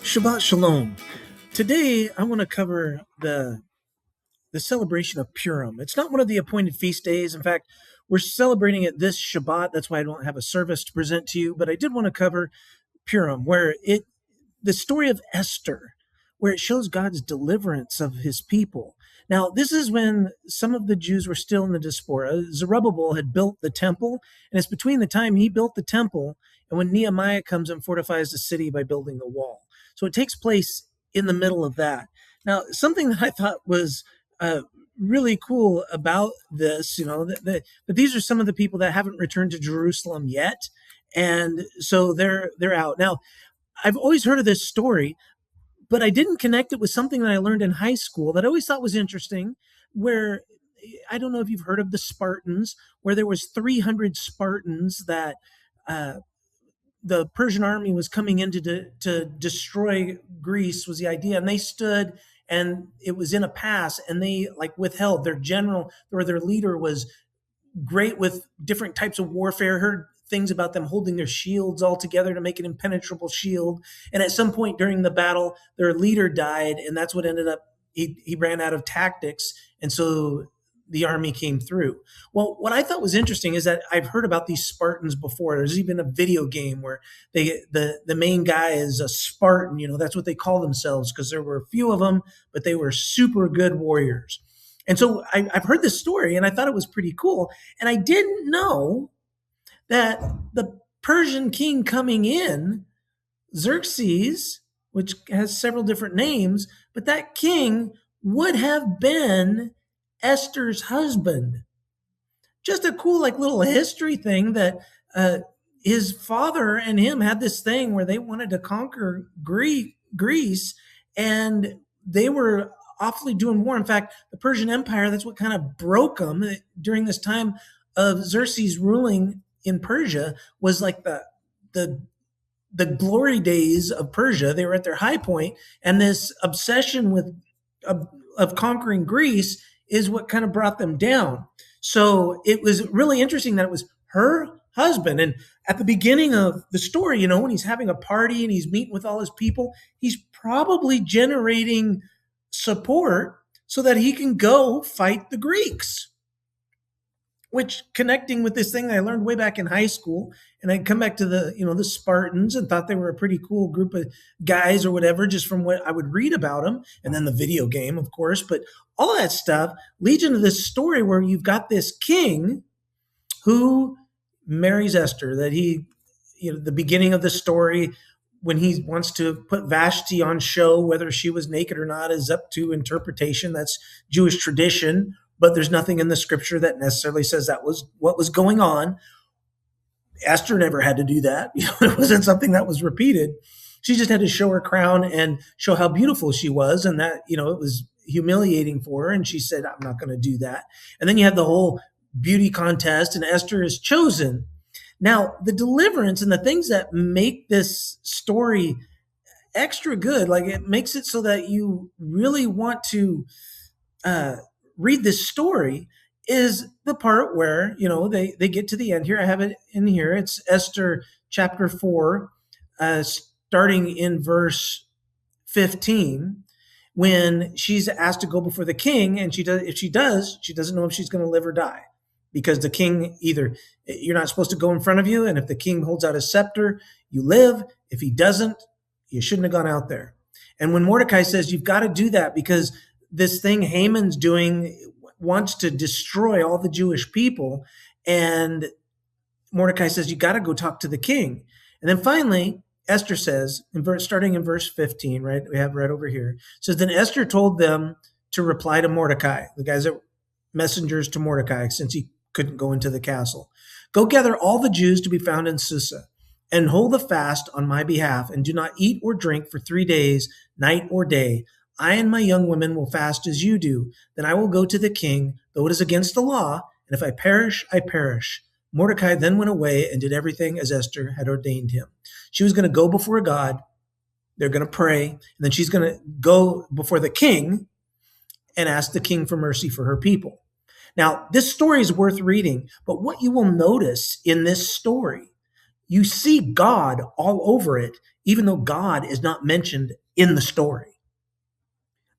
Shabbat Shalom. Today, I want to cover the celebration of Purim. It's not one of the appointed feast days. In fact, we're celebrating it this Shabbat. That's why I don't have a service to present to you. But I did want to cover Purim, the story of Esther, where it shows God's deliverance of his people. Now, this is when some of the Jews were still in the diaspora. Zerubbabel had built the temple, and it's between the time he built the temple and when Nehemiah comes and fortifies the city by building the wall. So it takes place in the middle of that. Now, something that I thought was really cool about this, that these are some of the people that haven't returned to Jerusalem yet, and so they're out. Now, I've always heard of this story, but I didn't connect it with something that I learned in high school that I always thought was interesting, where I don't know if you've heard of the Spartans, where there was 300 Spartans that the Persian army was coming in to destroy Greece was the idea. And they stood, and it was in a pass, and they withheld. Their general or their leader was great with different types of warfare. Heard things about them holding their shields all together to make an impenetrable shield. And at some point during the battle, their leader died, and that's what ended up, he ran out of tactics. And so the army came through. Well, what I thought was interesting is that I've heard about these Spartans before. There's even a video game where the main guy is a Spartan. That's what they call themselves, because there were a few of them, but they were super good warriors. And so I've heard this story, and I thought it was pretty cool. And I didn't know that the Persian king coming in, Xerxes, which has several different names, but that king would have been Esther's husband. Just a cool little history thing that his father and him had this thing where they wanted to conquer Greece, and they were awfully doing war. In fact, the Persian Empire, that's what kind of broke them during this time of Xerxes ruling in Persia, was like the glory days of Persia. They were at their high point, and this obsession of conquering Greece is what kind of brought them down. So it was really interesting that it was her husband. And at the beginning of the story, when he's having a party and he's meeting with all his people, he's probably generating support so that he can go fight the Greeks. Which, connecting with this thing that I learned way back in high school, and I'd come back to the Spartans and thought they were a pretty cool group of guys or whatever, just from what I would read about them, and then the video game, of course. But all that stuff leads into this story where you've got this king who marries Esther. That the beginning of the story, when he wants to put Vashti on show, whether she was naked or not is up to interpretation. That's Jewish tradition. But there's nothing in the scripture that necessarily says that was what was going on. Esther never had to do that. It wasn't something that was repeated. She just had to show her crown and show how beautiful she was. And that, it was humiliating for her. And she said, I'm not going to do that. And then you have the whole beauty contest, and Esther is chosen. Now, the deliverance and the things that make this story extra good, it makes it so that you really want to read this story, is the part where, they get to the end here. I have it in here. It's Esther chapter 4, starting in verse 15, when she's asked to go before the king. And she doesn't know if she's going to live or die, because the king, either you're not supposed to go in front of you, and if the king holds out his scepter, you live. If he doesn't, you shouldn't have gone out there. And when Mordecai says, you've got to do that because this thing Haman's doing wants to destroy all the Jewish people. And Mordecai says, you got to go talk to the king. And then finally, Esther says, starting in verse 15, right? We have right over here. Says, then Esther told them to reply to Mordecai. The guys that messengers to Mordecai, since he couldn't go into the castle. Go gather all the Jews to be found in Susa and hold a fast on my behalf, and do not eat or drink for 3 days, night or day. I and my young women will fast as you do. Then I will go to the king, though it is against the law, and if I perish, I perish. Mordecai then went away and did everything as Esther had ordained him. She was going to go before God. They're going to pray, and then she's going to go before the king and ask the king for mercy for her people. Now, this story is worth reading, but what you will notice in this story, you see God all over it even though God is not mentioned in the story.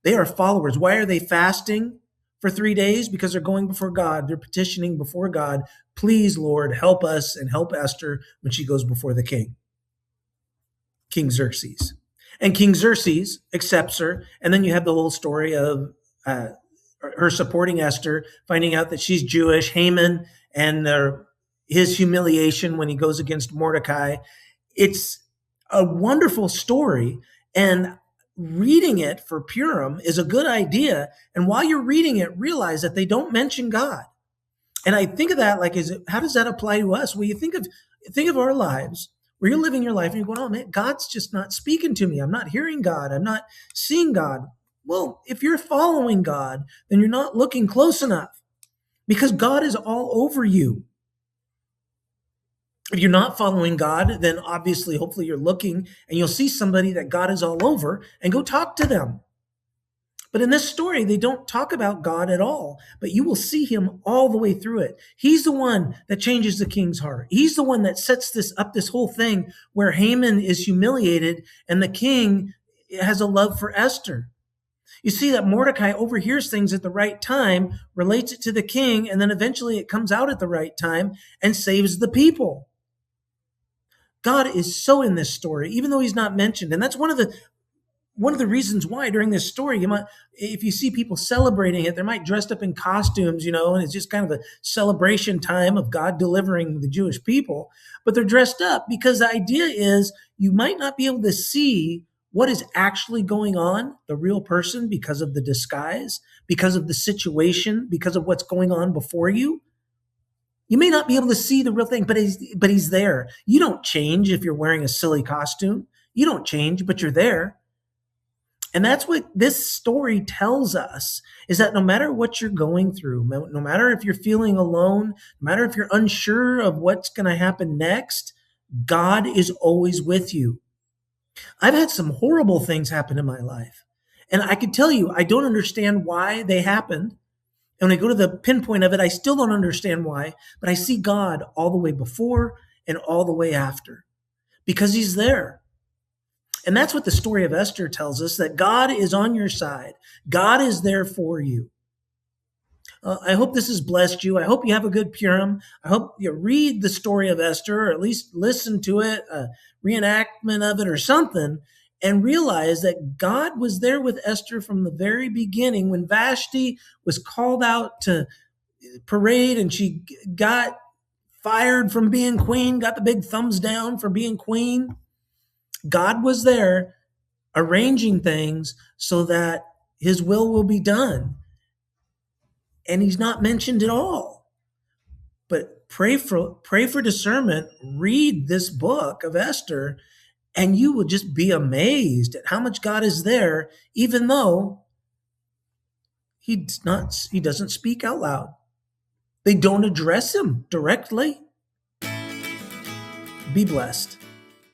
They are followers. Why are they fasting for 3 days? Because they're going before God. They're petitioning before God. Please, Lord, help us and help Esther when she goes before the king, King Xerxes. And King Xerxes accepts her. And then you have the whole story of her supporting Esther, finding out that she's Jewish, Haman, and his humiliation when he goes against Mordecai. It's a wonderful story. And reading it for Purim is a good idea. And while you're reading it, realize that they don't mention God. And I think of that like, how does that apply to us? Well, you think of our lives where you're living your life and you're going, oh man, God's just not speaking to me. I'm not hearing God. I'm not seeing God. Well, if you're following God, then you're not looking close enough because God is all over you. If you're not following God, then obviously, hopefully you're looking and you'll see somebody that God is all over and go talk to them. But in this story, they don't talk about God at all, but you will see him all the way through it. He's the one that changes the king's heart. He's the one that sets this whole thing where Haman is humiliated and the king has a love for Esther. You see that Mordecai overhears things at the right time, relates it to the king, and then eventually it comes out at the right time and saves the people. God is so in this story, even though he's not mentioned. And that's one of the reasons why during this story, if you see people celebrating it, they might dressed up in costumes, and it's just kind of a celebration time of God delivering the Jewish people. But they're dressed up because the idea is you might not be able to see what is actually going on, the real person, because of the disguise, because of the situation, because of what's going on before you. You may not be able to see the real thing, but he's there. You don't change if you're wearing a silly costume. You don't change, but you're there. And that's what this story tells us, is that no matter what you're going through, no matter if you're feeling alone, no matter if you're unsure of what's going to happen next, God is always with you. I've had some horrible things happen in my life. And I can tell you, I don't understand why they happened. And when I go to the pinpoint of it, I still don't understand why, but I see God all the way before and all the way after because he's there. And that's what the story of Esther tells us, that God is on your side. God is there for you. I hope this has blessed you. I hope you have a good Purim. I hope you read the story of Esther, or at least listen to it, a reenactment of it or something, and realize that God was there with Esther from the very beginning when Vashti was called out to parade and she got fired from being queen, got the big thumbs down for being queen. God was there arranging things so that his will be done. And he's not mentioned at all. But pray for discernment, read this book of Esther, and you will just be amazed at how much God is there, even though he doesn't speak out loud. They don't address him directly. Be blessed.